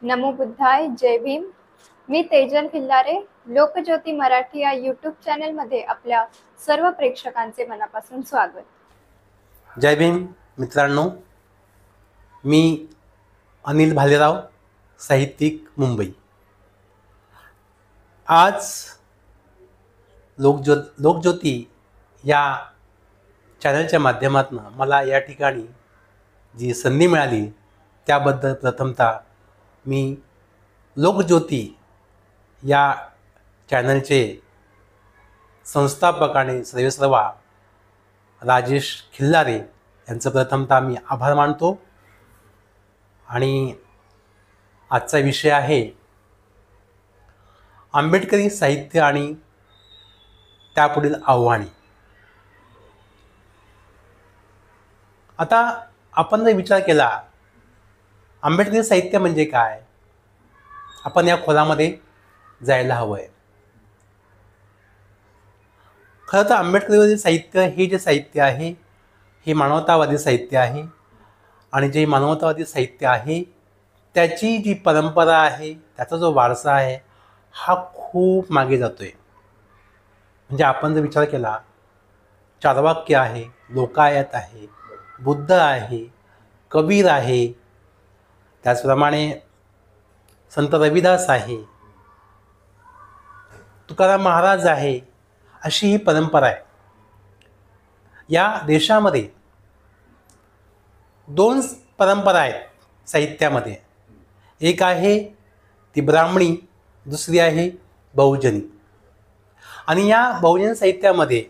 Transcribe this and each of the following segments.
नमो बुद्धाय. जय भीम. मी तेजल खिल्लारे. लोकज्योती मराठी या यूट्यूब चॅनलमध्ये आपल्या सर्व प्रेक्षकांचे मनापासून स्वागत. जय भीम मित्रांनो, मी अनिल भालेराव, साहित्यिक, मुंबई. आज लोकज्योती या चॅनलच्या माध्यमातून मला या ठिकाणी जी संधी मिळाली त्याबद्दल प्रथमतः मी लोकज्योती या चॅनलचे संस्थापक आणि सर्वेसर्वा राजेश खिल्लारे यांचं प्रथमतः मी आभार मानतो. आणि आजचा विषय आहे आंबेडकरी साहित्य आणि त्यापुढील आव्हाने. आता आपण जर विचार केला आंबेडकरी साहित्य म्हणजे काय, आपण या खोलामध्ये जायला हवं आहे. खरं तर आंबेडकरी साहित्य हे जे साहित्य आहे हे मानवतावादी साहित्य आहे. आणि जे मानवतावादी साहित्य आहे त्याची जी परंपरा आहे, त्याचा जो वारसा आहे हा खूप मागे जातो आहे. म्हणजे आपण जर विचार केला, चारवाक्य आहे, लोकायत आहे, बुद्ध आहे, कबीर आहे, त्याचप्रमाणे संत रविदास आहे, तुकाराम महाराज आहे, अशी ही परंपरा आहे. या देशामध्ये दोन परंपरा आहेत साहित्यामध्ये. एक आहे ती ब्राह्मणी, दुसरी आहे बहुजनी. आणि या बहुजन साहित्यामध्ये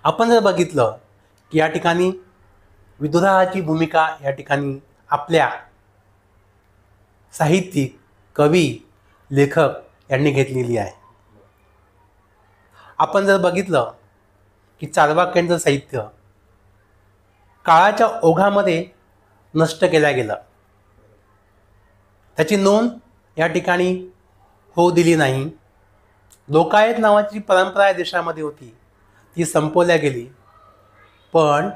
आपण जर बघितलं की या ठिकाणी विदुराची भूमिका या ठिकाणी आपल्या साहित्यिक, कवी, लेखक यांनी घेतलेली आहे. आपण जर बघितलं की चारवाक्यांचं साहित्य काळाच्या ओघामध्ये नष्ट केल्या गेलं, त्याची नोंद या ठिकाणी होऊ दिली नाही. लोकायत नावाची परंपरा या देशामध्ये होती, ती संपवल्या गेली. पण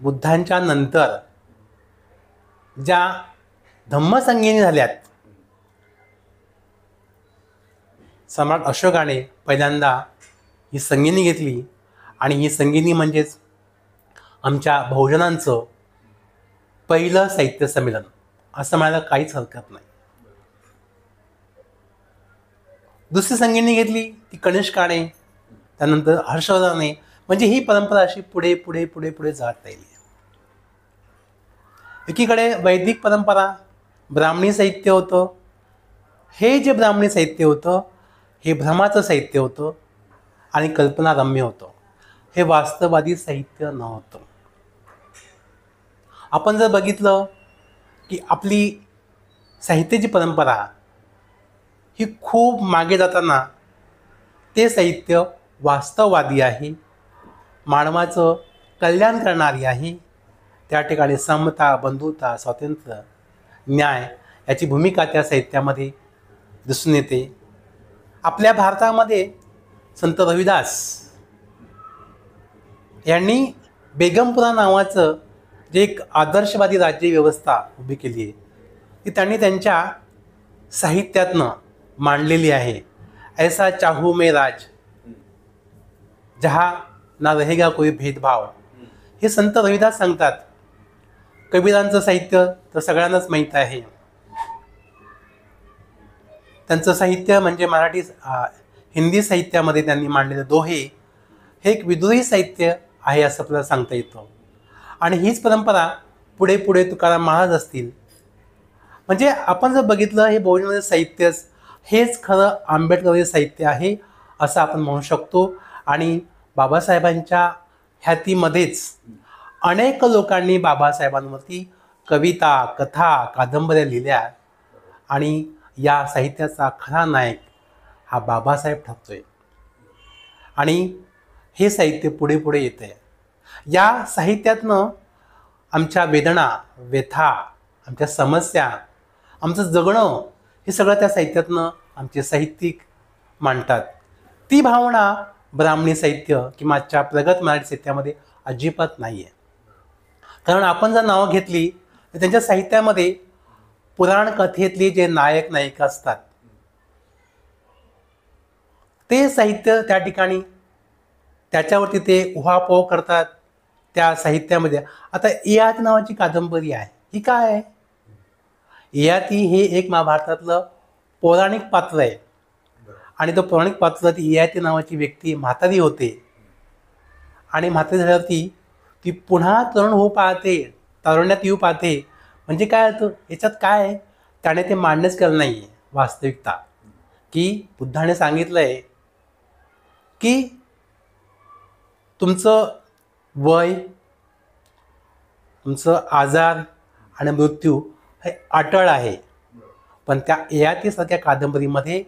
बुद्धांच्या नंतर ज्या धम्मसंगीनी झाल्यात, सम्राट अशोकाने पहिल्यांदा ही संगीनी घेतली. आणि ही संगीनी म्हणजेच आमच्या बहुजनांचं पहिलं साहित्य संमेलन असं म्हणायला काहीच हरकत नाही. दुसरी संगीनी घेतली ती कनिष्काने, त्यानंतर हर्षवर्धनाने. म्हणजे ही परंपरा अशी पुढे पुढे पुढे पुढे जात राहिली. एकीकडे वैदिक परंपरा, ब्राह्मणी साहित्य होतं. हे जे ब्राह्मणी साहित्य होतं हे भ्रमाचं साहित्य होतं आणि कल्पनारम्य होतं. हे वास्तववादी साहित्य नव्हतं. आपण जर बघितलं की आपली साहित्याची परंपरा ही खूप मागे जाताना ते साहित्य वास्तववादी आहे, मानवाचं कल्याण करणारी आहे. त्या ठिकाणी समता, बंधुता, स्वातंत्र्य, न्याय याची भूमिका त्या साहित्यामध्ये दिसून येते. आपल्या भारतामध्ये संत रविदास यांनी बेगमपुरा नावाचं जे एक आदर्शवादी राज्य व्यवस्था उभी केली आहे ती त्यांनी त्यांच्या साहित्यातनं मांडलेली आहे. ऐसा चाहू मैं राज जहा ना रहेगा कोई भेदभाव, हे संत रविदास सांगतात. कबीरांचं साहित्य तर सगळ्यांनाच माहीत आहे. त्यांचं साहित्य म्हणजे मराठी हिंदी साहित्यामध्ये त्यांनी मांडलेले दोहे हे एक विद्रोही साहित्य आहे असं आपल्याला सांगता येतं. आणि हीच परंपरा पुढे पुढे तुकाराम महाराज असतील. म्हणजे आपण जर बघितलं हे बहुजन साहित्यच हेच खरं आंबेडकरी साहित्य आहे असं आपण म्हणू शकतो. आणि बाबासाहेबांच्या ह्यातीमध्येच अनेक लोकांनी बाबासाहेबांवरती कविता, कथा, कादंबऱ्या लिहिल्या. आणि या साहित्याचा खरा नायक हा बाबासाहेब ठरतोय. आणि हे साहित्य पुढे पुढे येतं आहे. या साहित्यातनं आमच्या वेदना, व्यथा, आमच्या समस्या, आमचं जगणं हे सगळं त्या साहित्यातनं आमचे साहित्यिक मांडतात. ती भावना ब्राह्मणी साहित्य किंवा आजच्या प्रगत मराठी साहित्यामध्ये अजिबात नाही आहे. कारण आपण जर नावं घेतली त्यांच्या साहित्यामध्ये पुराण कथेतले जे नायक नायिका असतात ते साहित्य त्या ठिकाणी त्याच्यावरती ते उहापोह करतात. त्या साहित्यामध्ये आता ययाती नावाची कादंबरी आहे. ही काय आहे? ययाती हे एक महाभारतातलं पौराणिक पात्र आहे आणि तो पौराणिक पात्र ती ययाती नावाची व्यक्ती म्हातारी होते आणि म्हातारी झाल्यावरती ती पुन्हा तरुण होऊ पाहते, तारुण्यात येऊ पाहते. म्हणजे काय होतं याच्यात काय आहे? त्याने ते मान्यच केलं नाही आहे वास्तविकता, की बुद्धाने सांगितलं आहे की तुमचं वय, तुमचं आजार आणि मृत्यू हे अटळ आहे. पण त्या ययातीसारख्या कादंबरीमध्ये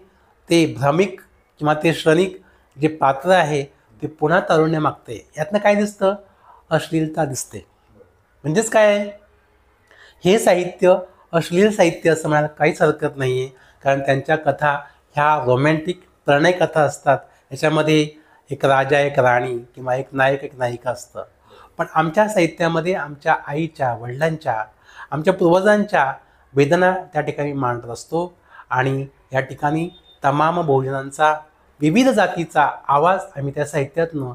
ते भ्रमिक किंवा ते क्षणिक जे पात्र आहे ते पुन्हा तारुण्य मागते. यातनं काय दिसतं? अश्लीलता दिसते. म्हणजेच काय आहे? हे साहित्य अश्लील साहित्य असं म्हणायला काहीच हरकत नाही आहे, कारण त्यांच्या कथा ह्या रोमॅन्टिक प्रणय कथा असतात. याच्यामध्ये एक राजा एक राणी किंवा एक नायक एक नायिका असतं. पण आमच्या साहित्यामध्ये आमच्या आईच्या, वडिलांच्या, आमच्या पूर्वजांच्या वेदना त्या ठिकाणी मांडत असतो आणि या ठिकाणी तमाम बहुजनांचा, विविध जातीचा आवाज आम्ही त्या साहित्यातनं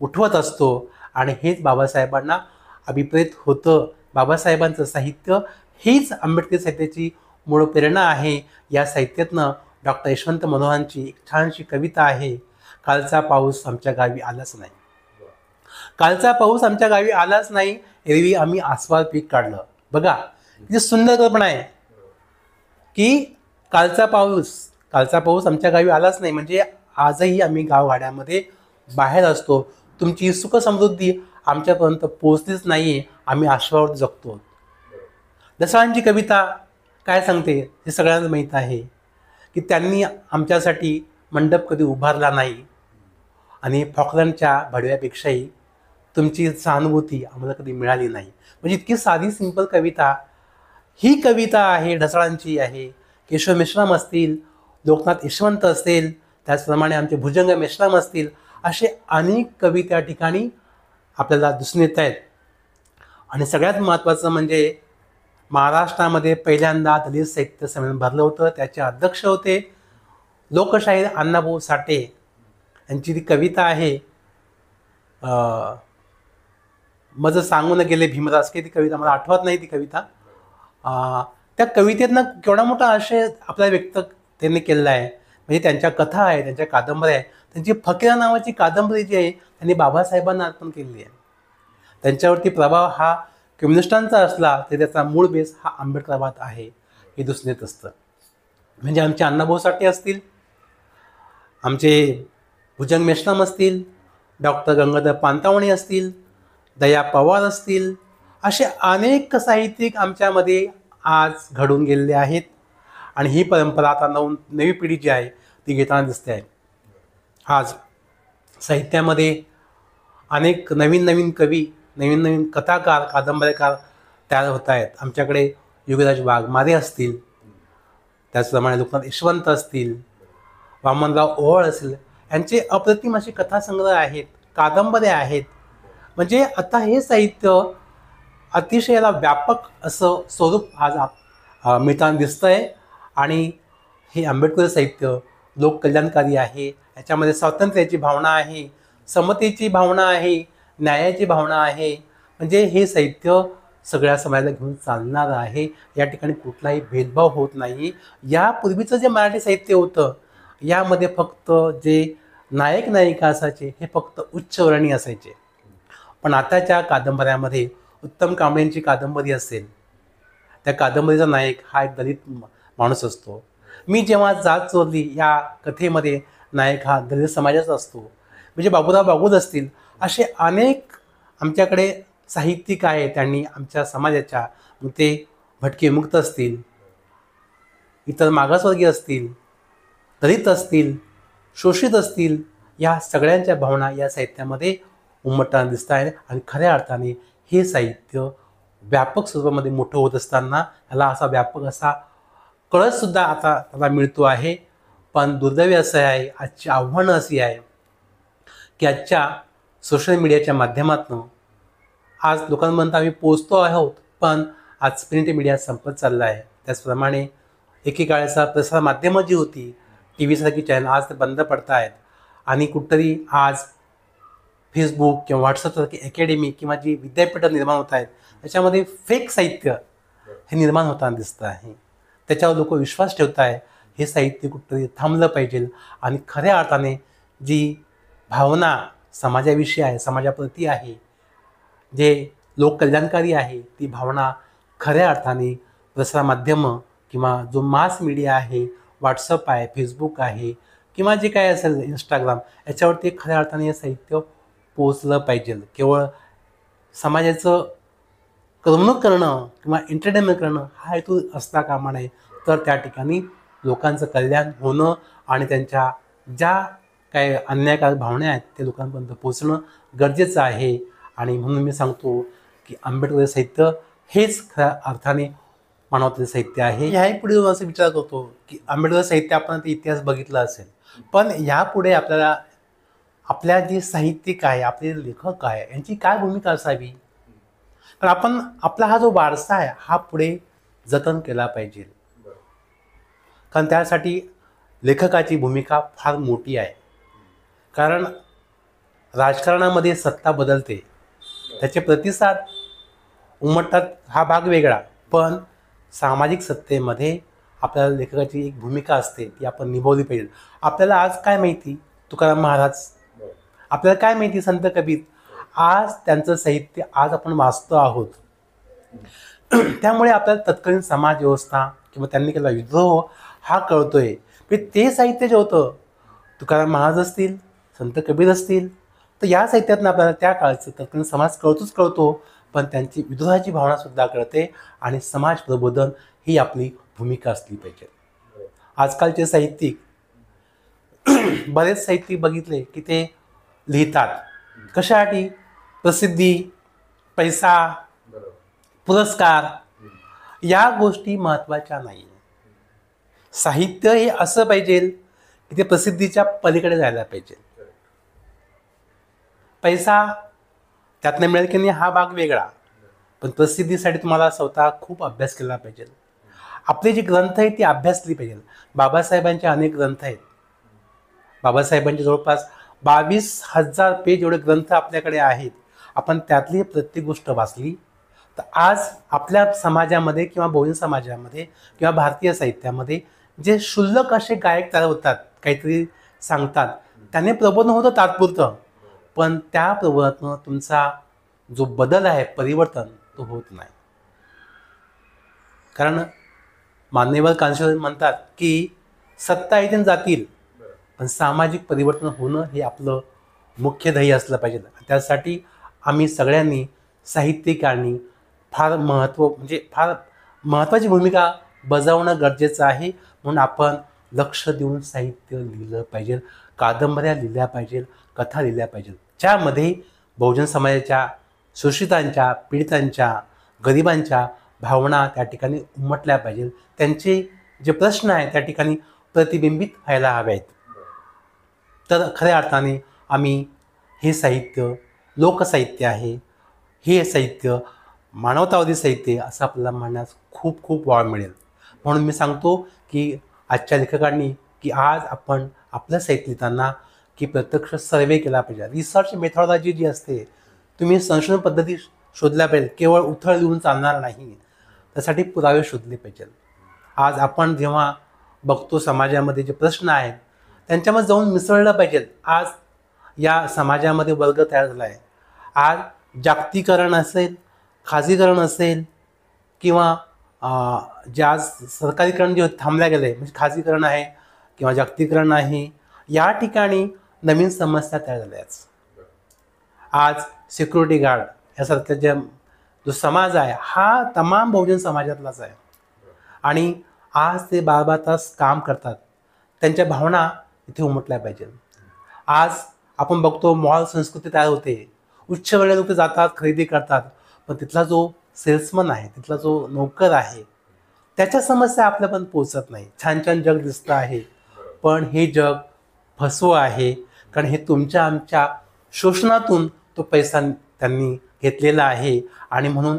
उठवत असतो आणि हेच बाबासाहेबांना अभिप्रेत होतं. बाबासाहेबांचं साहित्य हीच आंबेडकरी साहित्याची मूळ प्रेरणा आहे. या साहित्यातनं डॉक्टर यशवंत मनोहरांची एक छानशी कविता आहे, कालचा पाऊस आमच्या गावी आलाच नाही. कालचा पाऊस आमच्या गावी आलाच नाही, एरवी आम्ही आस्वाद पीक काढलं. बघा किती सुंदर कल्पना आहे की कालचा पाऊस आमच्या गावी आलाच नाही, म्हणजे आजही आम्ही गावगाड्यामध्ये बाहेर असतो. तुमची सुख समृद्धी आमच्यापर्यंत पोहोचलीच नाही आहे, आम्ही आश्वावर जगतो. दसरांची कविता काय सांगते हे सगळ्यांना माहीत आहे की त्यांनी आमच्यासाठी मंडप कधी उभारला नाही आणि फॉकलंडच्या भडव्यापेक्षाही तुमची सहानुभूती आम्हाला कधी मिळाली नाही. म्हणजे इतकी साधी सिंपल कविता ही कविता आहे, ढसाळांची आहे. केशव मेश्राम असतील, लोकनाथ यशवंत असेल, त्याचप्रमाणे आमचे भुजंग मेश्राम असतील, असे अनेक कवी त्या ठिकाणी आपल्याला दिसून येत आहेत. आणि सगळ्यात महत्त्वाचं म्हणजे महाराष्ट्रामध्ये पहिल्यांदा दलित साहित्य संमेलन भरलं होतं. त्याचे अध्यक्ष होते लोकशाहीर अण्णाभाऊ साठे. यांची ती कविता आहे, मज सांगून गेले भीमराज, की ती कविता मला आठवत नाही ती कविता. त्या कवितेतनं केवढा मोठा आशय आपला व्यक्त त्यांनी केलेला आहे. म्हणजे त्यांच्या कथा आहे, त्यांच्या कादंबऱ्या आहे. त्यांची फकीरा नावाची कादंबरी जी आहे त्यांनी बाबासाहेबांना अर्पण केलेली आहे. त्यांच्यावरती प्रभाव हा कम्युनिस्टांचा असला तरी त्याचा मूळ बेस हा आंबेडकरवाद आहे हे दिसून येत असतं. म्हणजे आमचे अण्णाभाऊ साठे असतील, आमचे भुजंग मेश्राम असतील, डॉक्टर गंगाधर पानतावणे असतील, दया पवार असतील, असे अनेक साहित्यिक आमच्यामध्ये आज घडून गेलेले आहेत. आणि ही परंपरा आता नवी पिढी जी आहे ती घेताना दिसते आहे. आज साहित्यामध्ये अनेक नवीन नवीन कवी, नवीन नवीन कथाकार, कादंबरीकार तयार होत आहेत. आमच्याकडे योगीराज वाघमारे असतील, त्याचप्रमाणे लोकनाथ यशवंत असतील, वामनराव ओहोळ असतील, यांचे अप्रतिम असे कथासंग्रह आहेत, कादंबऱ्या आहेत. म्हणजे आता हे साहित्य अतिशय याला व्यापक असं स्वरूप आज मिळताना दिसतं आहे. आणि हे आंबेडकरी साहित्य लोककल्याणकारी आहे. याच्यामध्ये स्वातंत्र्याची भावना आहे, समतेची भावना आहे, न्यायाची भावना आहे. म्हणजे हे साहित्य सगळ्या समाजाला घेऊन चालणारं आहे. या ठिकाणी कुठलाही भेदभाव होत नाही. यापूर्वीचं जे मराठी साहित्य होतं यामध्ये फक्त जे नायक नायिका असायचे हे फक्त उच्चवर्णीय असायचे. पण आताच्या कादंबऱ्यामध्ये उत्तम कांबळेंची कादंबरी असेल, त्या कादंबरीचा नायक हा एक दलित माणूस असतो. मी जेव्हा जात चोरली या कथेमध्ये नायक हा दलित समाजाचा असतो. म्हणजे बाबूराव बागुल असतील, असे अनेक आमच्याकडे साहित्यिक आहेत. त्यांनी आमच्या समाजाच्या, मग ते भटके विमुक्त असतील, इतर मागासवर्गीय असतील, दलित असतील, शोषित असतील, या सगळ्यांच्या भावना या साहित्यामध्ये उमटताना दिसत आहेत. आणि खऱ्या अर्थाने हे साहित्य व्यापक स्वरूपामध्ये मोठं होत असताना त्याला असा व्यापक असा कळससुद्धा आता त्याला मिळतो आहे. पण दुर्दैवी असं आहे, आजची आव्हानं अशी आहे की आजच्या सोशल मीडियाच्या माध्यमातून आज लोकांपर्यंत आम्ही पोचतो आहोत, पण आज प्रिंट मीडिया संपत चालला आहे. त्याचप्रमाणे एकेकाळचा प्रसार माध्यमं जी होती, टी व्हीसारखी चॅनल, आज ते बंद पडत आहेत. आणि कुठंतरी आज फेसबुक किंवा व्हॉट्सअपसारखी अकॅडमी किंवा जी विद्यापीठं निर्माण होत आहेत, त्याच्यामध्ये फेक साहित्य हे निर्माण होताना दिसतं आहे. त्याच्यावर लोक विश्वास ठेवत आहे. हे साहित्य कुठंतरी थांबलं पाहिजे आणि खऱ्या अर्थाने जी भावना समाजाविषयी आहे, समाजाप्रती आहे, जे लोककल्याणकारी आहे, ती भावना खऱ्या अर्थाने प्रसारमाध्यमं किंवा जो मास मीडिया आहे, व्हॉट्सअप आहे, फेसबुक आहे किंवा जे काय असेल इंस्टाग्राम, याच्यावरती खऱ्या अर्थाने हे साहित्य पोचलं पाहिजे. केवळ समाजाचं करमणूक करणं किंवा एंटरटेनमेंट करणं हा हेतू असता कामा नये. तर त्या ठिकाणी लोकांचं कल्याण होणं आणि त्यांच्या ज्या काय अन्यायकारक भावना आहेत ते लोकांपर्यंत पोचणं गरजेचं आहे. आणि म्हणून मी सांगतो की आंबेडकरी साहित्य हेच खऱ्या अर्थाने मानवतेचं साहित्य आहे. ह्याही पुढे असं विचार करतो की आंबेडकर साहित्य आपण ते इतिहास बघितला असेल, पण यापुढे आपल्याला आपल्या जे साहित्यिक आहे, आपले लेखक आहे, यांची काय भूमिका असावी. तर आपण आपला हा जो वारसा आहे हा पुढे जतन केला पाहिजे. कारण त्यासाठी लेखकाची भूमिका फार मोठी आहे. कारण राजकारणामध्ये सत्ता बदलते, त्याचे प्रतिसाद उमटतात, हा भाग वेगळा. पण सामाजिक सत्तेमध्ये आपल्याला लेखकाची एक भूमिका असते, ती आपण निभावली पाहिजे. आपल्याला आज काय माहिती तुकाराम महाराज, आपल्याला काय माहिती संत कबीर, आज त्यांचं साहित्य आज आपण वाचतो आहोत. त्यामुळे आपल्याला तत्कालीन समाज व्यवस्था किंवा त्यांनी केलेला विद्रोह हा कळतोय. ते साहित्य जे होतं, तुकाराम महाराज असतील, संत कबीर असतील, तर या साहित्यातून आपल्याला त्या काळचं तत्कालीन समाज कळतो, पण त्यांची विद्रोहाची भावनासुद्धा कळते आणि समाज प्रबोधन ही आपली भूमिका असली पाहिजे. आजकालचे साहित्यिक बरेच साहित्यिक बघितले की ते लिहितात कशासाठी, प्रसिद्धी, पैसा, पुरस्कार, या गोष्टी महत्त्वाच्या नाही. साहित्य हे असं पाहिजे की ते प्रसिद्धीच्या पलीकडे जायला पाहिजे. पैसा त्यातनं मिळेल की नाही हा भाग वेगळा, पण प्रसिद्धीसाठी तुम्हाला स्वतः खूप अभ्यास केला पाहिजे. आपले जे ग्रंथ आहेत ती अभ्यासली पाहिजे. बाबासाहेबांचे अनेक ग्रंथ आहेत. बाबासाहेबांचे जवळपास 22,000 पेज एवढे ग्रंथ आपल्याकडे आहेत. आपण त्यातली प्रत्येक गोष्ट वाचली तर आज आपल्या समाजामध्ये किंवा बहुजन समाजामध्ये किंवा भारतीय साहित्यामध्ये जे क्षुल्लक असे गायक तयार होतात, काहीतरी सांगतात, त्याने प्रबोधन होतं तात्पुरतं, पण त्या प्रबोधनातून तुमचा जो बदल आहे, परिवर्तन, तो होत नाही. कारण मान्यवर कांशीवर म्हणतात की सत्ता येतील जातील, पण सामाजिक परिवर्तन होणं हे आपलं मुख्य ध्येय असलं पाहिजे. त्यासाठी आम्ही सगळ्यांनी साहित्यिकांनी फार महत्त्वाची भूमिका बजावणं गरजेचं आहे. म्हणून आपण लक्ष देऊन साहित्य लिहिलं पाहिजे, कादंबऱ्या लिहिल्या पाहिजे, कथा लिहिल्या पाहिजे, ज्यामध्ये बहुजन समाजाच्या, शोषितांच्या, पीडितांच्या, गरिबांच्या भावना त्या ठिकाणी उमटल्या पाहिजे. त्यांचे जे प्रश्न आहेत त्या ठिकाणी प्रतिबिंबित व्हायला हवे आहेत. तर खऱ्या अर्थाने आम्ही हे साहित्य लोकसाहित्य आहे, हे साहित्य मानवतावादी साहित्य असं आपल्याला म्हणण्यास खूप खूप वाव मिळेल. म्हणून मी सांगतो की आजच्या लेखकांनी की आज आपण आपलं साहित्य लिहिताना की प्रत्यक्ष सर्वे केला पाहिजे. रिसर्च मेथॉडॉलॉजी जी असते, तुम्ही संशोधन पद्धती शोधल्या पाहिजे. केवळ उथळ लिहून चालणार नाही, त्यासाठी पुरावे शोधले पाहिजे. आज आपण जेव्हा बघतो समाजामध्ये जे प्रश्न आहेत त्यांच्यामध्ये जाऊन मिसळलं पाहिजे. आज या समाजामध्ये वर्ग तयार झाला आहे. आज जागतिकीकरण असेल, खाजगीकरण असेल किंवा जे आज सरकारीकरण जे थांबल्या गेले, म्हणजे खाजगीकरण आहे किंवा जागतिकीकरण आहे, या ठिकाणी नवीन समस्या तयार झाल्या आहेत. आज सिक्युरिटी गार्ड यासारख्या जो समाज आहे हा तमाम बहुजन समाजातलाच आहे आणि आज ते 12-12 तास काम करतात. त्यांच्या भावना इथे उमटल्या पाहिजे. आज आपण बघतो मॉल संस्कृती तयार होते, उच्चवर्गीय लोक जातात, खरेदी करतात, पण तिथला जो सेल्समन आहे, तिथला जो नोकर आहे, त्याच्या समस्या आपल्यापर्यंत पोचत नाही. छान छान जग दिसतं आहे, पण हे जग फसवं आहे. कारण हे तुमच्या आमच्या शोषणातून तो पैसा त्यांनी घेतलेला आहे आणि म्हणून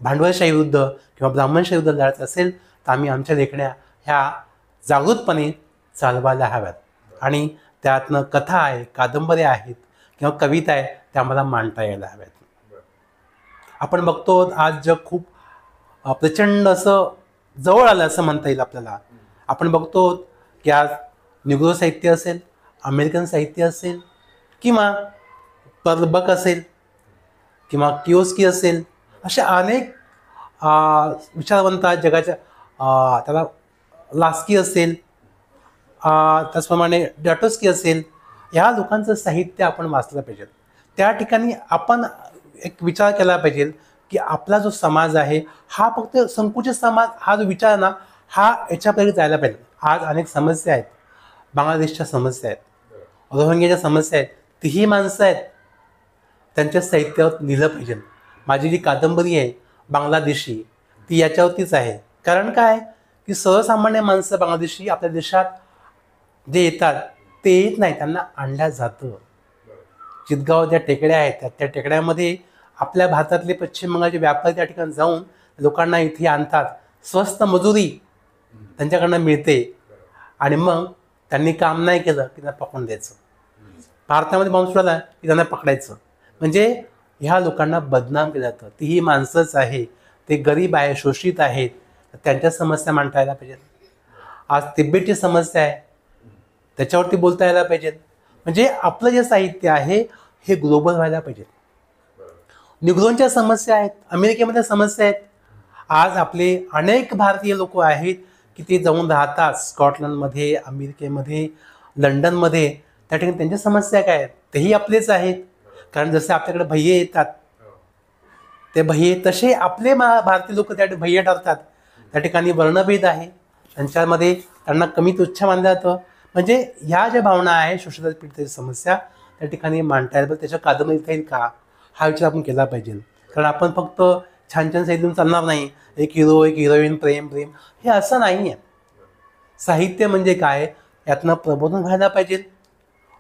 भांडवलशाही विरुद्ध किंवा ब्राह्मणशाही विरुद्ध लढायचं असेल तर आम्ही आमच्या लेखण्या ह्या जागृतपणे चालवायला हव्यात आणि त्यातनं कथा आहे, कादंबऱ्या आहेत किंवा कविता आहे त्या आम्हाला मांडता यायला हव्यात. आपण बघतो आज जग खूप प्रचंड असं जवळ आलं असं म्हणता येईल आपल्याला. आपण बघतो की आज निग्रो साहित्य असेल, अमेरिकन साहित्य असेल किंवा पर्लबक असेल किंवा किओस्की असेल, अशा अनेक विचारवंत जगाच्या त्याला लास्की असेल, त्याचप्रमाणे डॉटोस्की असेल, ह्या लोकांचं साहित्य आपण वाचलं पाहिजे. त्या ठिकाणी आपण एक विचार केला पाहिजे की आपला जो समाज आहे हा फक्त संकुचित समाज हा जो विचार आहे ना हा याच्यापैकी जायला पाहिजे. आज अनेक समस्या आहेत, बांगलादेशच्या समस्या आहेत, रोहिंग्याच्या समस्या आहेत, तीही माणसं आहेत, त्यांच्या साहित्यावर लिहिलं पाहिजे. माझी जी कादंबरी आहे बांगलादेशी ती याच्यावरतीच आहे. कारण काय की सर्वसामान्य माणसं बांगलादेशी आपल्या देशात जे येतात ते येत नाही, त्यांना आणल्या जातं. चितगाव ज्या टेकड्या आहेत त्या टेकड्यामध्ये आपल्या भारतातले पश्चिम बंगालचे व्यापारी त्या ठिकाणी जाऊन लोकांना इथे आणतात, स्वस्त मजुरी त्यांच्याकडनं मिळते आणि मग त्यांनी काम नाही केलं की त्यांना पकडून द्यायचं. भारतामध्ये बॉम्ब सुटला की त्यांना पकडायचं. म्हणजे ह्या लोकांना बदनाम केलं जातं. तीही माणसंच आहे, ते गरीब आहे, शोषित आहेत, त्यांच्या समस्या मांडता यायला पाहिजेत. आज तिबेटची समस्या आहे त्याच्यावरती बोलता यायला पाहिजे. म्हणजे आपलं जे साहित्य आहे हे ग्लोबल व्हायला पाहिजे. निग्रोंच्या समस्या आहेत, अमेरिकेमध्ये समस्या आहेत. आज आपले अनेक भारतीय लोक आहेत की ते जाऊन राहतात स्कॉटलंडमध्ये, अमेरिकेमध्ये, लंडनमध्ये. त्या ठिकाणी त्यांच्या समस्या काय आहेत तेही आपलेच आहेत. कारण जसे आपल्याकडे भय्ये येतात ते भय्ये तसे आपले भारतीय लोक त्या भय्ये ठरतात. त्या ठिकाणी वर्णभेद आहे, त्यांच्यामध्ये त्यांना कमी तुच्छ मानलं जातं. म्हणजे ह्या ज्या भावना आहे शोषित पीडिताची समस्या त्या ठिकाणी मांडता येईल. त्याच्या कादंबरी येईल का हा विचार आपण केला पाहिजे. कारण आपण फक्त छान छान साहित्य चालणार नाही, एक हिरो एक हिरोईन प्रेम हे असं नाही आहे. साहित्य म्हणजे काय, यातनं प्रबोधन व्हायला पाहिजे,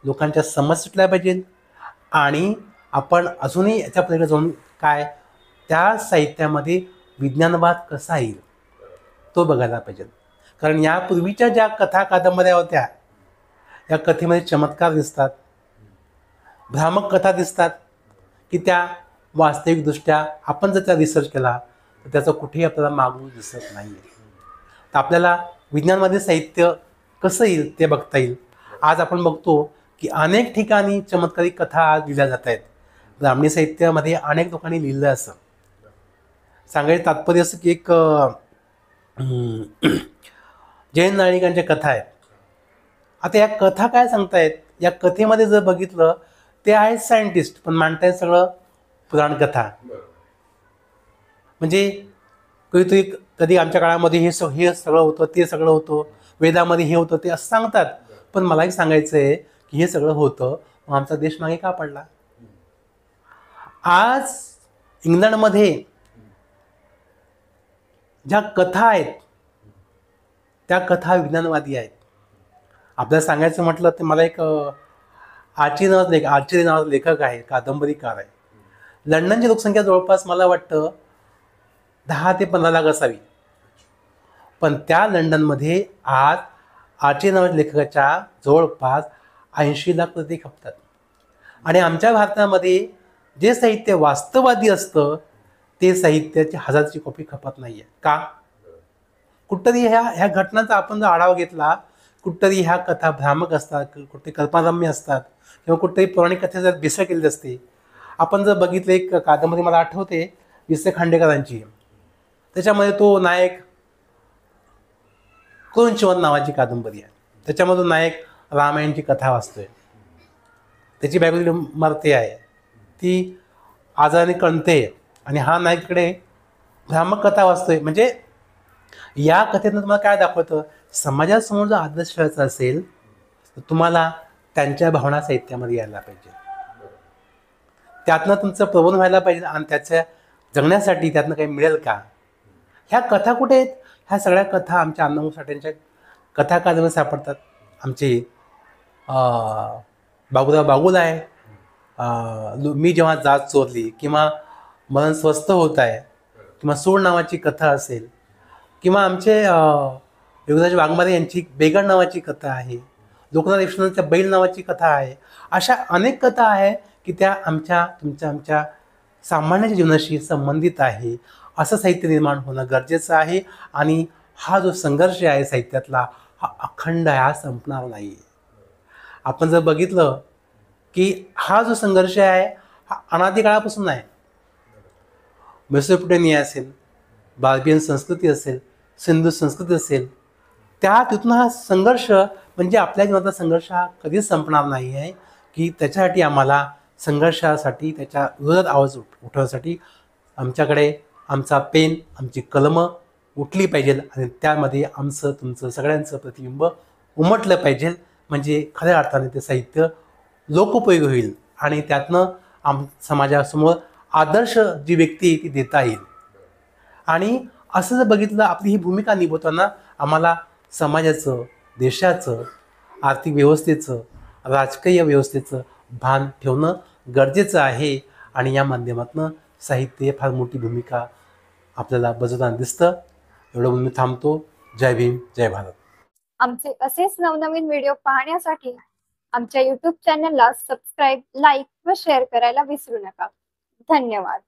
लोकांच्या समस्या सुटल्या पाहिजे आणि आपण अजूनही याच्या पलीकडे जाऊन काय त्या साहित्यामध्ये विज्ञानवाद कसा येईल तो बघायला पाहिजे. कारण यापूर्वीच्या ज्या कथा कादंबऱ्या होत्या या कथेमध्ये चमत्कार दिसतात, भ्रामक कथा दिसतात की त्या वास्तविकदृष्ट्या आपण जर त्या रिसर्च केला तर त्याचं कुठेही आपल्याला मागून दिसत नाही आहे. तर आपल्याला विज्ञानवादी साहित्य कसं येईल ते बघता येईल. आज आपण बघतो की अनेक ठिकाणी चमत्कारिक कथा आज लिहिल्या जात आहेत. ब्राह्मणी साहित्यामध्ये अनेक लोकांनी लिहिलं असं सांगायचं तात्पर्य असं की एक जैन नायिकांच्या कथा आहेत. आता या कथा काय सांगतायत, या कथेमध्ये जर बघितलं ते आहेत सायंटिस्ट पण मांडतायत सगळं पुराणकथा. म्हणजे कधी आमच्या काळामध्ये हे सगळं होतं, ते सगळं होतं, वेदामध्ये हे होतं ते असं सांगतात. पण मलाही सांगायचं आहे की हे सगळं होतं मग आमचा देश मागे का पडला. आज इंग्लंडमध्ये ज्या कथा आहेत त्या कथा विज्ञानवादी आहेत. आपल्याला सांगायचं म्हटलं तर मला एक आर्ची नावाचा लेखक आहे, कादंबरीकार आहे. लंडनची लोकसंख्या जवळपास मला वाटतं 10 ते 15 लाख असावी. पण त्या लंडनमध्ये आज आर्ची नावाच्या लेखकाच्या जवळपास 80 लाख प्रती खपतात. आणि आमच्या भारतामध्ये जे साहित्य वास्तववादी असतं ते साहित्याची 1000ची कॉपी खपत नाही आहे. का? कुठतरी ह्या घटनांचा आपण जर आढावा घेतला, कुठतरी ह्या कथा भ्रामक असतात, कुठे कल्पनारम्य असतात किंवा कुठेतरी पौराणिक कथेचा भेसळ केलेली असते. आपण जर बघितलं एक कादंबरी मला आठवते वि. स. खांडेकरांची, त्याच्यामध्ये तो नायक क्रूंचवन नावाची कादंबरी आहे. त्याच्यामधून नायक रामायणची कथा वाचतोय, त्याची बायकोची मरते आहे, ती आजाराने कणते आणि हा नायकडे भ्रामक कथा वाचतोय. म्हणजे या कथेतून तुम्हाला काय दाखवतं, समाजासमोर जर आदर्श ठेवायचा असेल तर तुम्हाला त्यांच्या भावना साहित्यामध्ये यायला पाहिजे, त्यातनं तुमचं प्रबोधन व्हायला पाहिजे आणि त्याच्या जगण्यासाठी त्यातनं काही मिळेल का. ह्या कथा कुठे आहेत, ह्या सगळ्या कथा आमच्या अण्णाभाऊ साठेंच्या कथा कादंबरीत सापडतात. आमचे बाबूराव बागुल आहे, मी जेव्हा जात चोरली किंवा मन स्वस्थ होत आहे, किंवा सूळ नावाची कथा असेल, किंवा आमचे योगराज वाघमारे यांची बेगड नावाची कथा आहे, लोकनाथ देशमुखांच्या बैल नावाची कथा आहे. अशा अनेक कथा आहे की त्या आमच्या सामान्य जीवनाशी संबंधित आहे. असं साहित्य निर्माण होणं गरजेचं आहे. आणि हा जो संघर्ष आहे साहित्यातला, हा अखंड आहे, हा संपणार नाही. आपण जर बघितलं की हा जो संघर्ष आहे हा अनादी काळापासून आहे. मेसोपोटेमिया असेल, बार्बियन संस्कृती असेल, सिंधू संस्कृती असेल, तिथून हा संघर्ष म्हणजे आपल्या जीवनातला संघर्ष हा कधीच संपणार नाही आहे. की त्याच्यासाठी आम्हाला संघर्षासाठी, त्याच्या विरोधात आवाज उठवण्यासाठी आमच्याकडे आमचा पेन, आमची कलमं उठली पाहिजे आणि त्यामध्ये आमचं तुमचं सगळ्यांचं प्रतिबिंब उमटलं पाहिजे. म्हणजे खऱ्या अर्थाने ते साहित्य लोकोपयोगी होईल आणि त्यातनं समाजासमोर आदर्श जी व्यक्ती आहे ती देता येईल. आणि असं जर बघितलं, आपली ही भूमिका निभवताना आम्हाला समाजाचं, देशाचं, आर्थिक व्यवस्थेचं, राजकीय व्यवस्थेचं भान ठेवणं गरजेचं आहे. आणि या माध्यमातून साहित्य फार मोठी भूमिका आपल्याला बजावताना दिसतं. एवढं म्हणून मी थांबतो. जय भीम, जय भारत. आमचे असेच नवनवीन व्हिडिओ पाहण्यासाठी आमच्या YouTube चॅनलला सबस्क्राईब, लाईक व शेअर करायला विसरू नका. धन्यवाद.